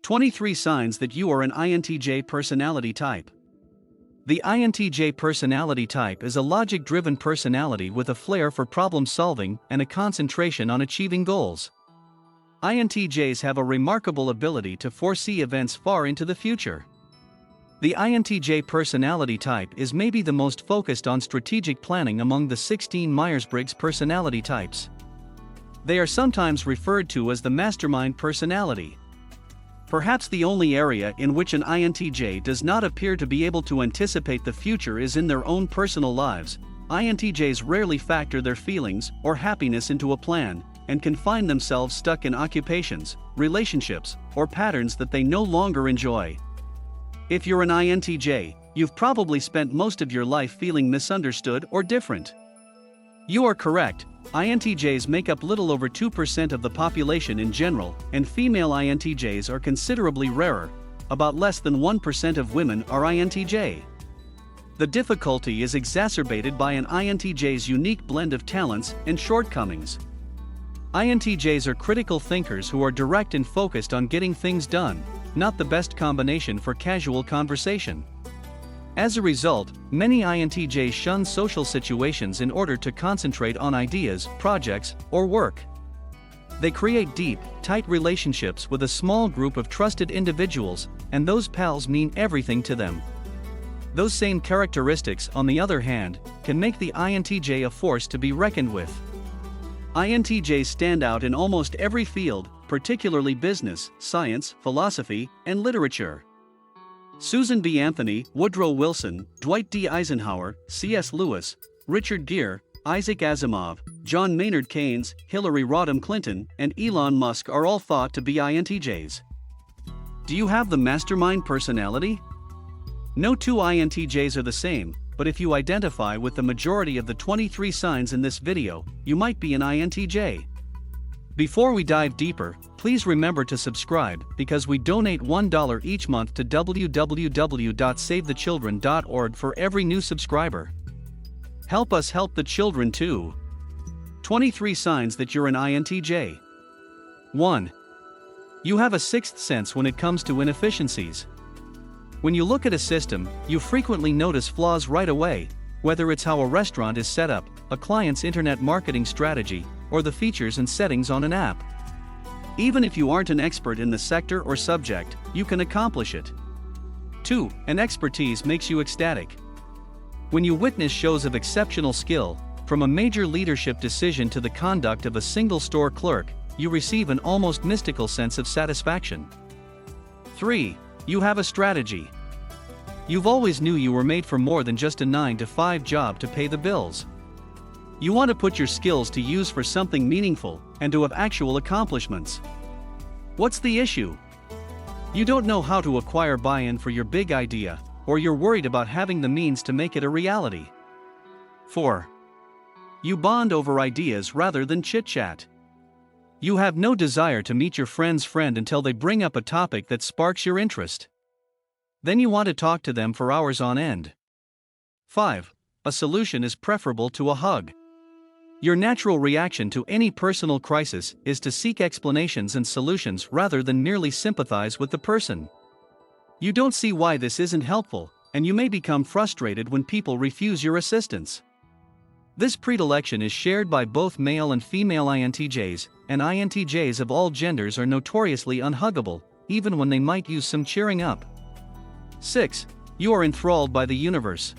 23 signs that you are an INTJ personality type. The INTJ personality type is a logic-driven personality with a flair for problem-solving and a concentration on achieving goals. INTJs have a remarkable ability to foresee events far into the future. The INTJ personality type is maybe the most focused on strategic planning among the 16 Myers-Briggs personality types. They are sometimes referred to as the Mastermind personality. Perhaps the only area in which an INTJ does not appear to be able to anticipate the future is in their own personal lives. INTJs rarely factor their feelings or happiness into a plan, and can find themselves stuck in occupations, relationships, or patterns that they no longer enjoy. If you're an INTJ, you've probably spent most of your life feeling misunderstood or different. You are correct. INTJs make up little over 2% of the population in general, and female INTJs are considerably rarer. About less than 1% of women are INTJ. The difficulty is exacerbated by an INTJ's unique blend of talents and shortcomings. INTJs are critical thinkers who are direct and focused on getting things done, not the best combination for casual conversation. As a result, many INTJs shun social situations in order to concentrate on ideas, projects, or work. They create deep, tight relationships with a small group of trusted individuals, and those pals mean everything to them. Those same characteristics, on the other hand, can make the INTJ a force to be reckoned with. INTJs stand out in almost every field, particularly business, science, philosophy, and literature. Susan B. Anthony, Woodrow Wilson, Dwight D. Eisenhower, C.S. Lewis, Richard Gere, Isaac Asimov, John Maynard Keynes, Hillary Rodham Clinton, and Elon Musk are all thought to be INTJs. Do you have the Mastermind personality? No two INTJs are the same, but if you identify with the majority of the 23 signs in this video, you might be an INTJ. Before we dive deeper, please remember to subscribe, because we donate $1 each month to www.savethechildren.org for every new subscriber. Help us help the children too. 23 signs that you're an INTJ. 1. You have a sixth sense when it comes to inefficiencies. When you look at a system, you frequently notice flaws right away, whether it's how a restaurant is set up, a client's internet marketing strategy, or the features and settings on an app. Even if you aren't an expert in the sector or subject, you can accomplish it. 2. An expertise makes you ecstatic. When you witness shows of exceptional skill, from a major leadership decision to the conduct of a single store clerk, you receive an almost mystical sense of satisfaction. 3. You have a strategy. You've always knew you were made for more than just a 9-to-5 job to pay the bills. You want to put your skills to use for something meaningful, and to have actual accomplishments. What's the issue? You don't know how to acquire buy-in for your big idea, or you're worried about having the means to make it a reality. 4. You bond over ideas rather than chit-chat. You have no desire to meet your friend's friend until they bring up a topic that sparks your interest. Then you want to talk to them for hours on end. 5. A solution is preferable to a hug. Your natural reaction to any personal crisis is to seek explanations and solutions rather than merely sympathize with the person. You don't see why this isn't helpful, and you may become frustrated when people refuse your assistance. This predilection is shared by both male and female INTJs, and INTJs of all genders are notoriously unhuggable, even when they might use some cheering up. 6. You are enthralled by the universe.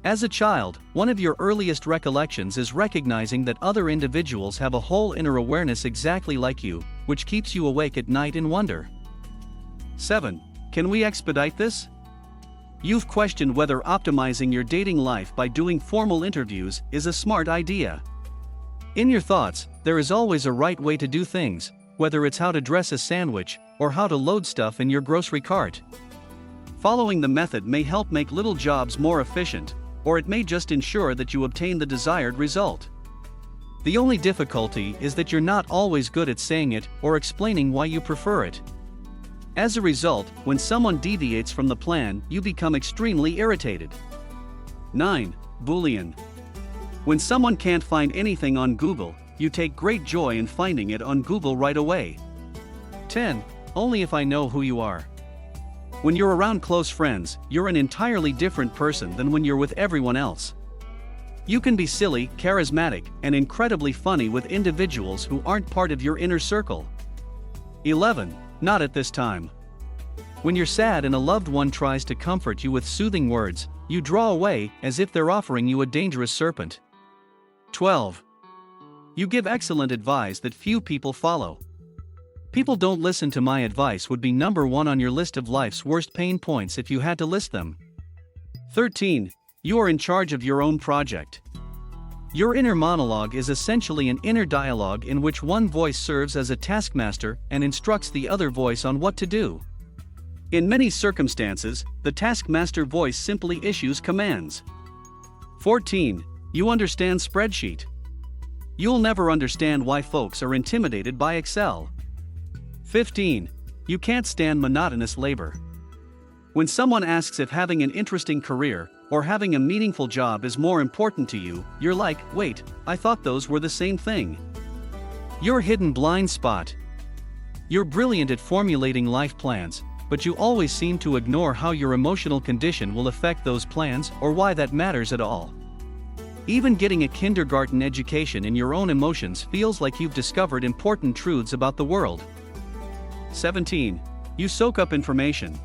As a child, one of your earliest recollections is recognizing that other individuals have a whole inner awareness exactly like you, which keeps you awake at night in wonder. 7. Can we expedite this? You've questioned whether optimizing your dating life by doing formal interviews is a smart idea. In your thoughts, there is always a right way to do things, whether it's how to dress a sandwich, or how to load stuff in your grocery cart. Following the method may help make little jobs more efficient, or it may just ensure that you obtain the desired result. The only difficulty is that you're not always good at saying it or explaining why you prefer it. As a result, when someone deviates from the plan, you become extremely irritated. 9. Boolean. When someone can't find anything on Google, you take great joy in finding it on Google right away. 10. only if I know who you are. When you're around close friends, you're an entirely different person than when you're with everyone else. You can be silly, charismatic, and incredibly funny with individuals who aren't part of your inner circle. 11. Not at this time. When you're sad and a loved one tries to comfort you with soothing words, you draw away as if they're offering you a dangerous serpent. 12. You give excellent advice that few people follow. People don't listen to my advice would be number 1 on your list of life's worst pain points if you had to list them. 13. You are in charge of your own project. Your inner monologue is essentially an inner dialogue in which one voice serves as a taskmaster and instructs the other voice on what to do. In many circumstances, the taskmaster voice simply issues commands. 14. You understand Spreadsheet. You'll never understand why folks are intimidated by Excel. 15. You can't stand monotonous labor. When someone asks if having an interesting career or having a meaningful job is more important to you, you're like, wait, I thought those were the same thing. Your hidden blind spot. You're brilliant at formulating life plans, but you always seem to ignore how your emotional condition will affect those plans or why that matters at all. Even getting a kindergarten education in your own emotions feels like you've discovered important truths about the world. 17. You soak up information.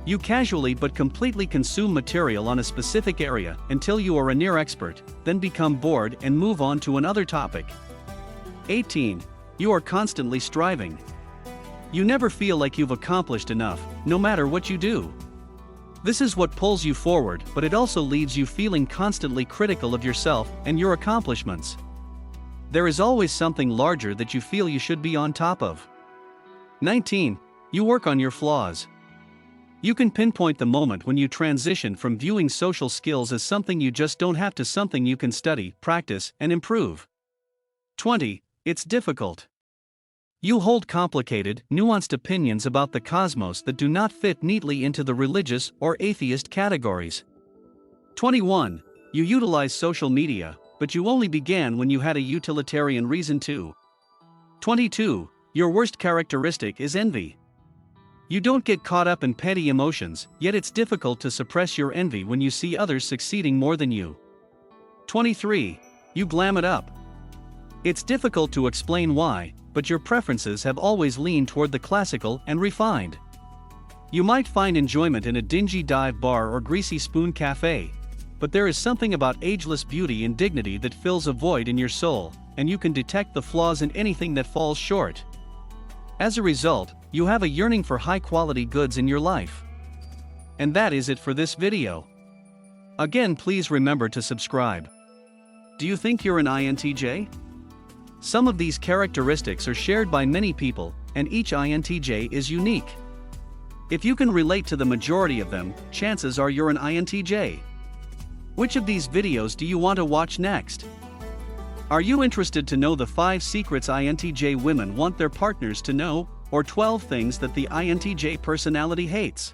You casually but completely consume material on a specific area until you are a near expert, then become bored and move on to another topic. 18. You are constantly striving. You never feel like you've accomplished enough, no matter what you do. This is what pulls you forward, but it also leaves you feeling constantly critical of yourself and your accomplishments. There is always something larger that you feel you should be on top of. 19. You work on your flaws. You can pinpoint the moment when you transition from viewing social skills as something you just don't have to something you can study, practice, and improve. 20. It's difficult. You hold complicated, nuanced opinions about the cosmos that do not fit neatly into the religious or atheist categories. 21. You utilize social media, but you only began when you had a utilitarian reason to. 22. Your worst characteristic is envy. You don't get caught up in petty emotions, yet it's difficult to suppress your envy when you see others succeeding more than you. 23. You glam it up. It's difficult to explain why, but your preferences have always leaned toward the classical and refined. You might find enjoyment in a dingy dive bar or greasy spoon cafe, but there is something about ageless beauty and dignity that fills a void in your soul, and you can detect the flaws in anything that falls short. As a result, you have a yearning for high-quality goods in your life. And that is it for this video. Again, please remember to subscribe. Do you think you're an INTJ? Some of these characteristics are shared by many people, and each INTJ is unique. If you can relate to the majority of them, chances are you're an INTJ. Which of these videos do you want to watch next? Are you interested to know the 5 secrets INTJ women want their partners to know, or 12 things that the INTJ personality hates?